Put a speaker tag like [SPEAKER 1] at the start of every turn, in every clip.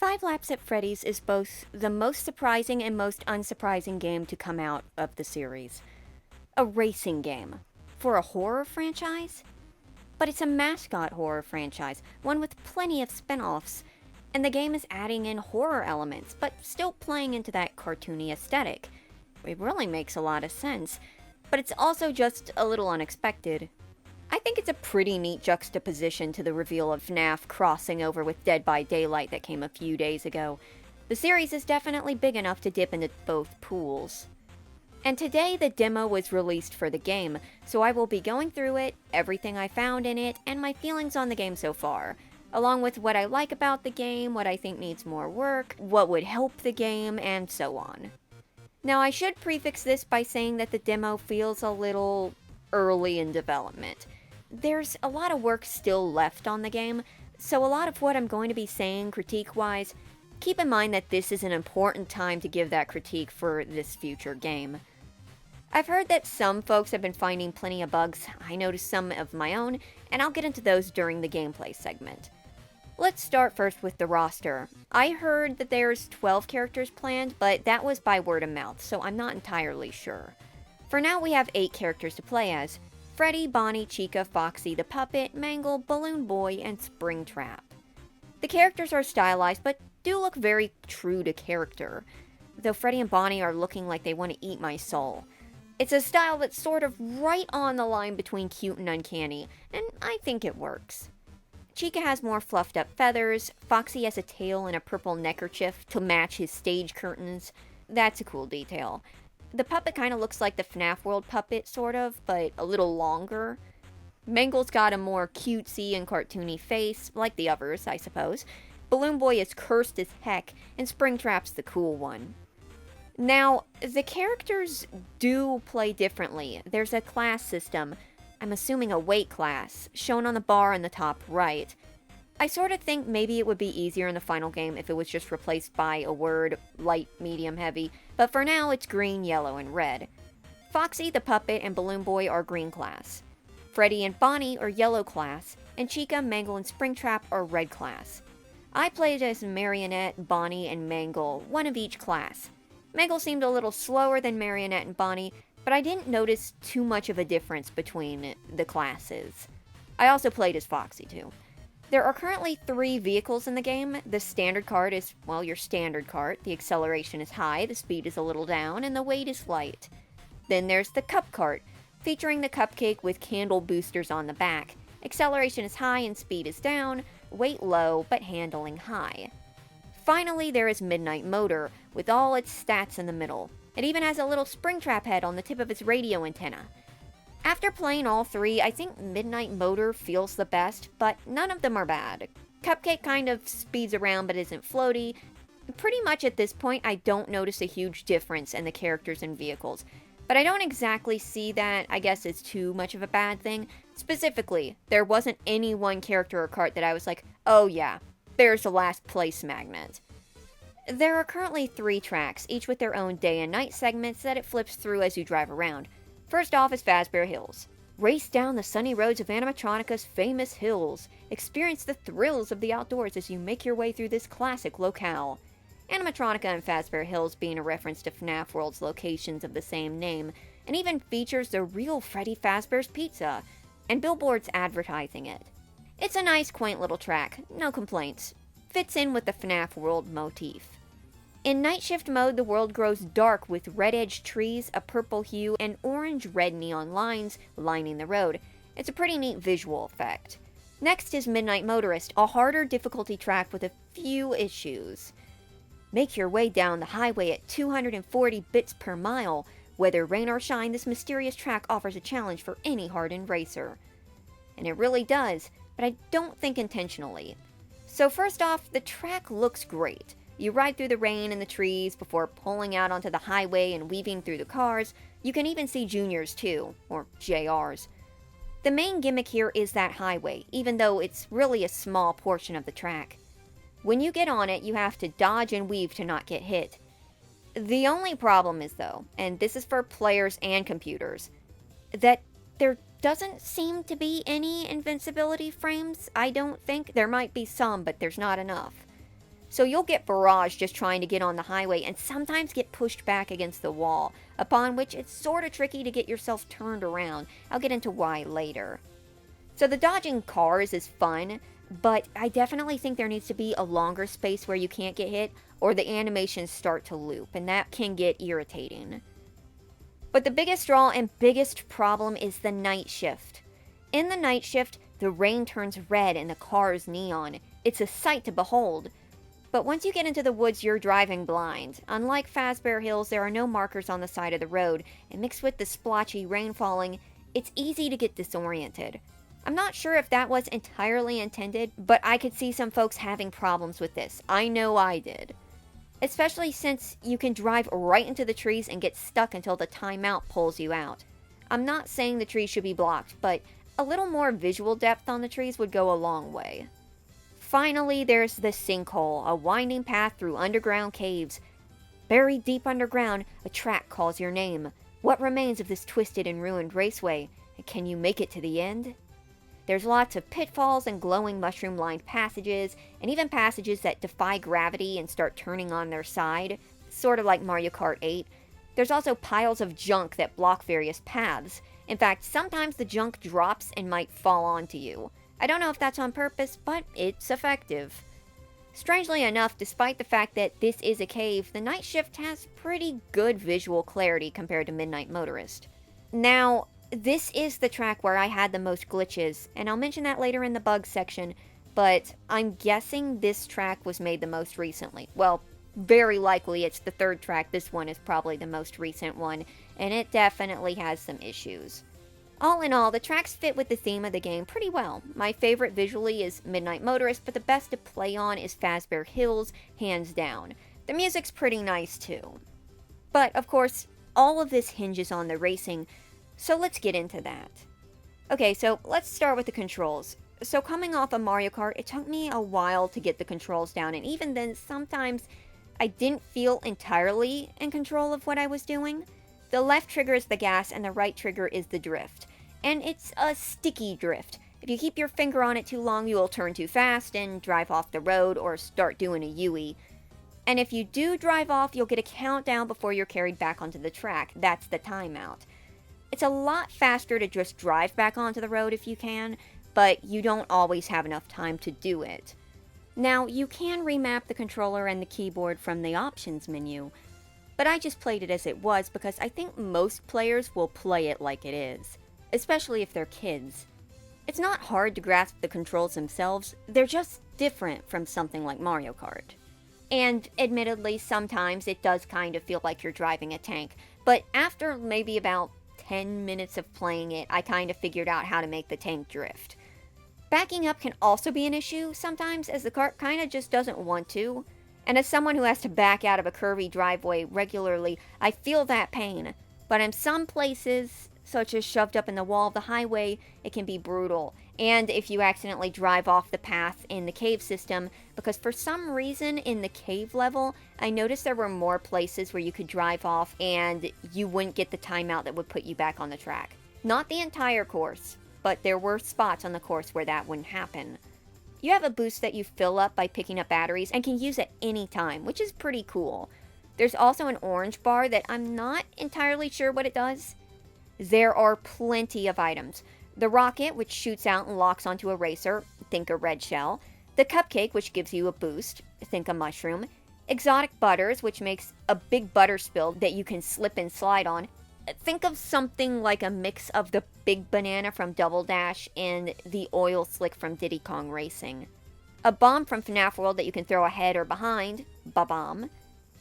[SPEAKER 1] Five Laps at Freddy's is both the most surprising and most unsurprising game to come out of the series. A racing game. For a horror franchise? But it's a mascot horror franchise, one with plenty of spin-offs, and the game is adding in horror elements, but still playing into that cartoony aesthetic. It really makes a lot of sense, but it's also just a little unexpected. I think it's a pretty neat juxtaposition to the reveal of Fnaf crossing over with Dead by Daylight that came a few days ago. The series is definitely big enough to dip into both pools. And today the demo was released for the game, so I will be going through it, everything I found in it, and my feelings on the game so far, along with what I like about the game, what I think needs more work, what would help the game, and so on. Now I should prefix this by saying that the demo feels a little early in development. There's a lot of work still left on the game, so a lot of what I'm going to be saying critique-wise, keep in mind that this is an important time to give that critique for this future game. I've heard that some folks have been finding plenty of bugs. I noticed some of my own, and I'll get into those during the gameplay segment. Let's start first with the roster. I heard that there's 12 characters planned, but that was by word of mouth, so I'm not entirely sure. For now, we have 8 characters to play as: Freddy, Bonnie, Chica, Foxy, the Puppet, Mangle, Balloon Boy, and Springtrap. The characters are stylized, but do look very true to character, though Freddy and Bonnie are looking like they want to eat my soul. It's a style that's sort of right on the line between cute and uncanny, and I think it works. Chica has more fluffed up feathers, Foxy has a tail and a purple neckerchief to match his stage curtains. That's a cool detail. The puppet kind of looks like the Fnaf World puppet, sort of, but a little longer. Mangle's got a more cutesy and cartoony face, like the others, I suppose. Balloon Boy is cursed as heck, and Springtrap's the cool one. Now, the characters do play differently. There's a class system, I'm assuming a weight class, shown on the bar in the top right. I sort of think maybe it would be easier in the final game if it was just replaced by a word, light, medium, heavy, but for now it's green, yellow, and red. Foxy, the puppet, and Balloon Boy are green class. Freddy and Bonnie are yellow class, and Chica, Mangle, and Springtrap are red class. I played as Marionette, Bonnie, and Mangle, one of each class. Mangle seemed a little slower than Marionette and Bonnie, but I didn't notice too much of a difference between the classes. I also played as Foxy too. There are currently 3 vehicles in the game. The standard cart is, well, your standard cart. The acceleration is high, the speed is a little down, and the weight is light. Then there's the cup cart, featuring the cupcake with candle boosters on the back. Acceleration is high and speed is down, weight low, but handling high. Finally, there is Midnight Motor, with all its stats in the middle. It even has a little Springtrap head on the tip of its radio antenna. After playing all 3, I think Midnight Motor feels the best, but none of them are bad. Cupcake kind of speeds around but isn't floaty. Pretty much at this point, I don't notice a huge difference in the characters and vehicles. But I don't exactly see that, I guess, as too much of a bad thing. Specifically, there wasn't any one character or cart that I was like, oh yeah, there's the last place magnet. There are currently 3 tracks, each with their own day and night segments that it flips through as you drive around. First off is Fazbear Hills. Race down the sunny roads of Animatronica's famous hills. Experience the thrills of the outdoors as you make your way through this classic locale. Animatronica and Fazbear Hills being a reference to Fnaf World's locations of the same name, and even features the real Freddy Fazbear's Pizza, and billboards advertising it. It's a nice, quaint little track, no complaints. Fits in with the Fnaf World motif. In night shift mode, the world grows dark with red-edged trees, a purple hue, and orange-red neon lines lining the road. It's a pretty neat visual effect. Next is Midnight Motorist, a harder difficulty track with a few issues. Make your way down the highway at 240 bits per mile. Whether rain or shine, this mysterious track offers a challenge for any hardened racer. And it really does, but I don't think intentionally. So first off, the track looks great. You ride through the rain and the trees before pulling out onto the highway and weaving through the cars. You can even see juniors too, or JRs. The main gimmick here is that highway, even though it's really a small portion of the track. When you get on it, you have to dodge and weave to not get hit. The only problem is though, and this is for players and computers, that there doesn't seem to be any invincibility frames, I don't think. There might be some, but there's not enough. So you'll get barraged just trying to get on the highway and sometimes get pushed back against the wall, upon which it's sort of tricky to get yourself turned around. I'll get into why later. So the dodging cars is fun, but I definitely think there needs to be a longer space where you can't get hit, or the animations start to loop, and that can get irritating. But the biggest draw and biggest problem is the night shift. In the night shift, the rain turns red and the car is neon. It's a sight to behold. But once you get into the woods, you're driving blind. Unlike Fazbear Hills, there are no markers on the side of the road, and mixed with the splotchy rain falling, it's easy to get disoriented. I'm not sure if that was entirely intended, but I could see some folks having problems with this. I know I did. Especially since you can drive right into the trees and get stuck until the timeout pulls you out. I'm not saying the trees should be blocked, but a little more visual depth on the trees would go a long way. Finally, there's the Sinkhole, a winding path through underground caves. Buried deep underground, a track calls your name. What remains of this twisted and ruined raceway? And can you make it to the end? There's lots of pitfalls and glowing mushroom-lined passages, and even passages that defy gravity and start turning on their side, sort of like Mario Kart 8. There's also piles of junk that block various paths. In fact, sometimes the junk drops and might fall onto you. I don't know if that's on purpose, but it's effective. Strangely enough, despite the fact that this is a cave, the night shift has pretty good visual clarity compared to Midnight Motorist. Now, this is the track where I had the most glitches, and I'll mention that later in the bugs section, but I'm guessing this track was made the most recently. Well, very likely it's the third track. This one is probably the most recent one, and it definitely has some issues. All in all, the tracks fit with the theme of the game pretty well. My favorite visually is Midnight Motorist, but the best to play on is Fazbear Hills, hands down. The music's pretty nice too. But, of course, all of this hinges on the racing, so let's get into that. Okay, so let's start with the controls. So coming off of Mario Kart, it took me a while to get the controls down, and even then, sometimes I didn't feel entirely in control of what I was doing. The left trigger is the gas, and the right trigger is the drift. And it's a sticky drift. If you keep your finger on it too long, you will turn too fast and drive off the road or start doing a U-E. And if you do drive off, you'll get a countdown before you're carried back onto the track. That's the timeout. It's a lot faster to just drive back onto the road if you can, but you don't always have enough time to do it. Now, you can remap the controller and the keyboard from the options menu, but I just played it as it was because I think most players will play it like it is, especially if they're kids. It's not hard to grasp the controls themselves, they're just different from something like Mario Kart. And admittedly, sometimes it does kind of feel like you're driving a tank, but after maybe about 10 minutes of playing it, I kind of figured out how to make the tank drift. Backing up can also be an issue sometimes, as the kart kind of just doesn't want to. And as someone who has to back out of a curvy driveway regularly, I feel that pain. But in some places, such as shoved up in the wall of the highway, it can be brutal. And if you accidentally drive off the path in the cave system, because for some reason in the cave level, I noticed there were more places where you could drive off and you wouldn't get the timeout that would put you back on the track. Not the entire course, but there were spots on the course where that wouldn't happen. You have a boost that you fill up by picking up batteries and can use at any time, which is pretty cool. There's also an orange bar that I'm not entirely sure what it does. There are plenty of items. The rocket, which shoots out and locks onto a racer, think a red shell. The cupcake, which gives you a boost, think a mushroom. Exotic butters, which makes a big butter spill that you can slip and slide on. Think of something like a mix of the big banana from Double Dash and the oil slick from Diddy Kong Racing. A bomb from FNAF World that you can throw ahead or behind, ba-bomb.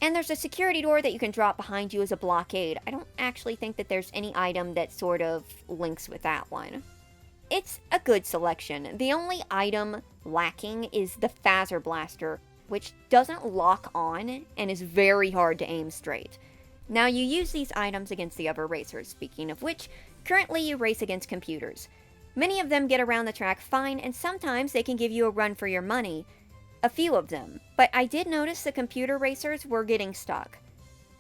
[SPEAKER 1] And there's a security door that you can drop behind you as a blockade. I don't actually think that there's any item that sort of links with that one. It's a good selection. The only item lacking is the Phaser Blaster, which doesn't lock on and is very hard to aim straight. Now, you use these items against the other racers, speaking of which, currently you race against computers. Many of them get around the track fine, and sometimes they can give you a run for your money. A few of them, but I did notice the computer racers were getting stuck.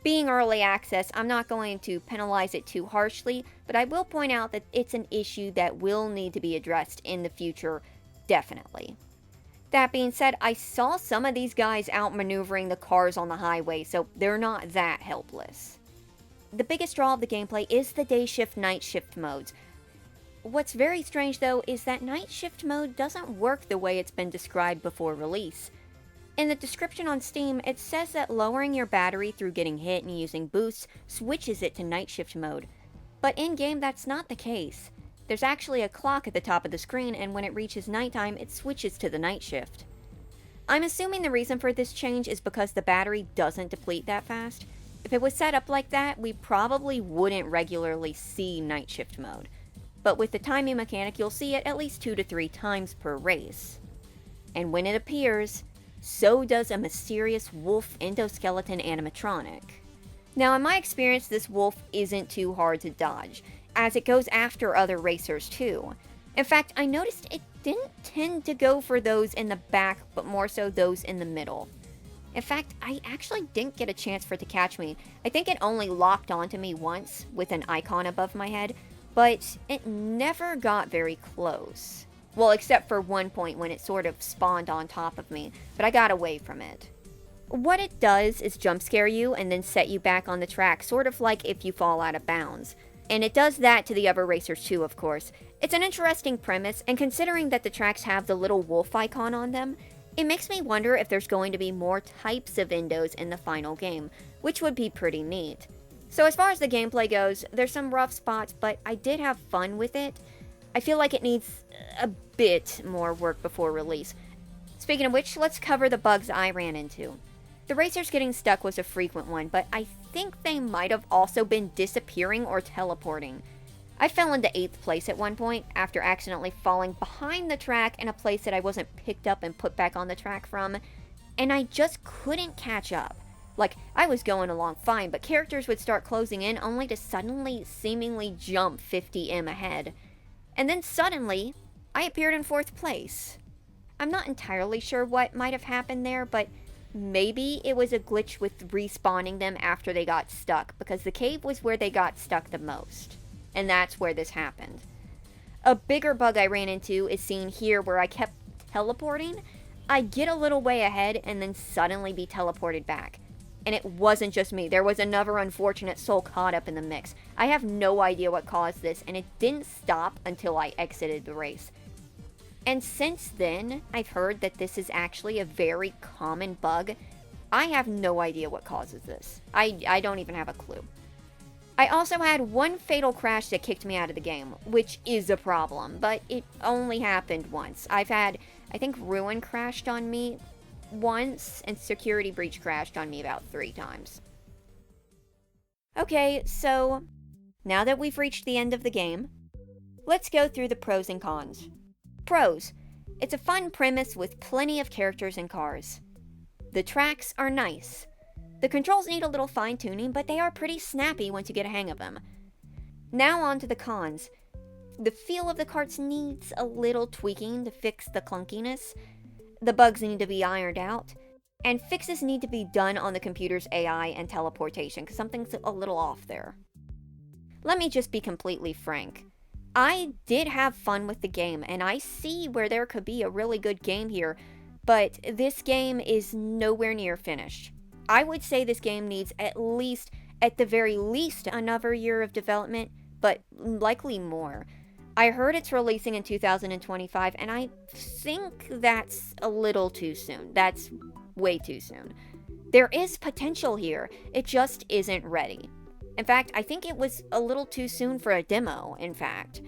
[SPEAKER 1] Being early access, I'm not going to penalize it too harshly, but I will point out that it's an issue that will need to be addressed in the future, definitely. That being said, I saw some of these guys outmaneuvering the cars on the highway, so they're not that helpless. The biggest draw of the gameplay is the day shift, night shift modes. What's very strange though is that night shift mode doesn't work the way it's been described before release. In the description on Steam, it says that lowering your battery through getting hit and using boosts switches it to night shift mode. But in-game, that's not the case. There's actually a clock at the top of the screen, and when it reaches nighttime, it switches to the night shift. I'm assuming the reason for this change is because the battery doesn't deplete that fast. If it was set up like that, we probably wouldn't regularly see night shift mode. But with the timing mechanic, you'll see it at least 2 to 3 times per race. And when it appears, so does a mysterious wolf endoskeleton animatronic. Now, in my experience, this wolf isn't too hard to dodge, as it goes after other racers too. In fact, I noticed it didn't tend to go for those in the back, but more so those in the middle. In fact, I actually didn't get a chance for it to catch me. I think it only locked onto me once with an icon above my head, but it never got very close. Well, except for one point when it sort of spawned on top of me, but I got away from it. What it does is jump scare you and then set you back on the track, sort of like if you fall out of bounds. And it does that to the other racers too, of course. It's an interesting premise, and considering that the tracks have the little wolf icon on them, it makes me wonder if there's going to be more types of endos in the final game, which would be pretty neat. So as far as the gameplay goes, there's some rough spots, but I did have fun with it. I feel like it needs a bit more work before release. Speaking of which, let's cover the bugs I ran into. The racers getting stuck was a frequent one, but I think they might have also been disappearing or teleporting. I fell into 8th place at one point after accidentally falling behind the track in a place that I wasn't picked up and put back on the track from, and I just couldn't catch up. Like, I was going along fine, but characters would start closing in only to suddenly seemingly jump 50m ahead. And then suddenly, I appeared in 4th place. I'm not entirely sure what might have happened there, but maybe it was a glitch with respawning them after they got stuck, because the cave was where they got stuck the most. And that's where this happened. A bigger bug I ran into is seen here, where I kept teleporting. I'd get a little way ahead and then suddenly be teleported back. And it wasn't just me. There was another unfortunate soul caught up in the mix. I have no idea what caused this, and it didn't stop until I exited the race. And since then, I've heard that this is actually a very common bug. I have no idea what causes this. I don't even have a clue. I also had one fatal crash that kicked me out of the game, which is a problem, but it only happened once. I've had, I think Ruin crashed on me once, and Security Breach crashed on me about 3 times. Okay, so now that we've reached the end of the game, let's go through the pros and cons. Pros: it's a fun premise with plenty of characters and cars. The tracks are nice. The controls need a little fine-tuning, but they are pretty snappy once you get a hang of them. Now on to the cons. The feel of the carts needs a little tweaking to fix the clunkiness. The bugs need to be ironed out, and fixes need to be done on the computer's AI and teleportation, because something's a little off there. Let me just be completely frank. I did have fun with the game, and I see where there could be a really good game here, but this game is nowhere near finished. I would say this game needs at the very least, another year of development, but likely more. I heard it's releasing in 2025, and I think that's a little too soon. That's way too soon. There is potential here, it just isn't ready. In fact, I think it was a little too soon for a demo, in fact.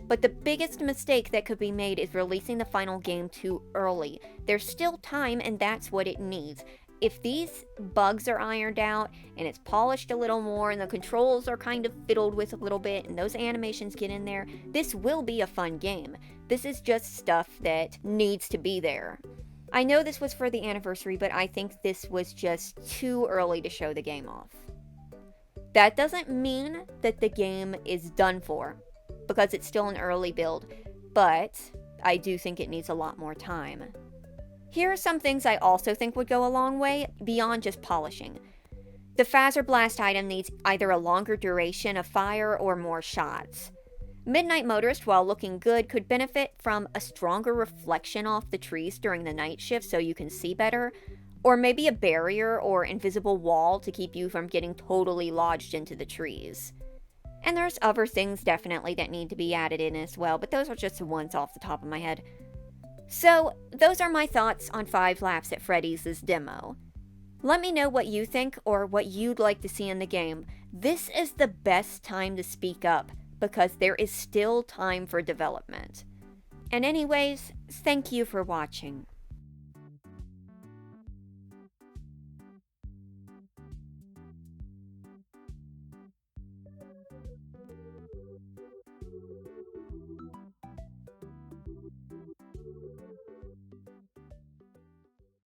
[SPEAKER 1] But the biggest mistake that could be made is releasing the final game too early. There's still time, and that's what it needs. If these bugs are ironed out, and it's polished a little more, and the controls are kind of fiddled with a little bit, and those animations get in there, this will be a fun game. This is just stuff that needs to be there. I know this was for the anniversary, but I think this was just too early to show the game off. That doesn't mean that the game is done for, because it's still an early build, but I do think it needs a lot more time. Here are some things I also think would go a long way beyond just polishing. The Phaser Blast item needs either a longer duration of fire or more shots. Midnight Motorist, while looking good, could benefit from a stronger reflection off the trees during the night shift so you can see better, or maybe a barrier or invisible wall to keep you from getting totally lodged into the trees. And there's other things definitely that need to be added in as well, but those are just the ones off the top of my head. So, those are my thoughts on 5 Laps at Freddy's' demo. Let me know what you think or what you'd like to see in the game. This is the best time to speak up because there is still time for development. And anyways, thank you for watching.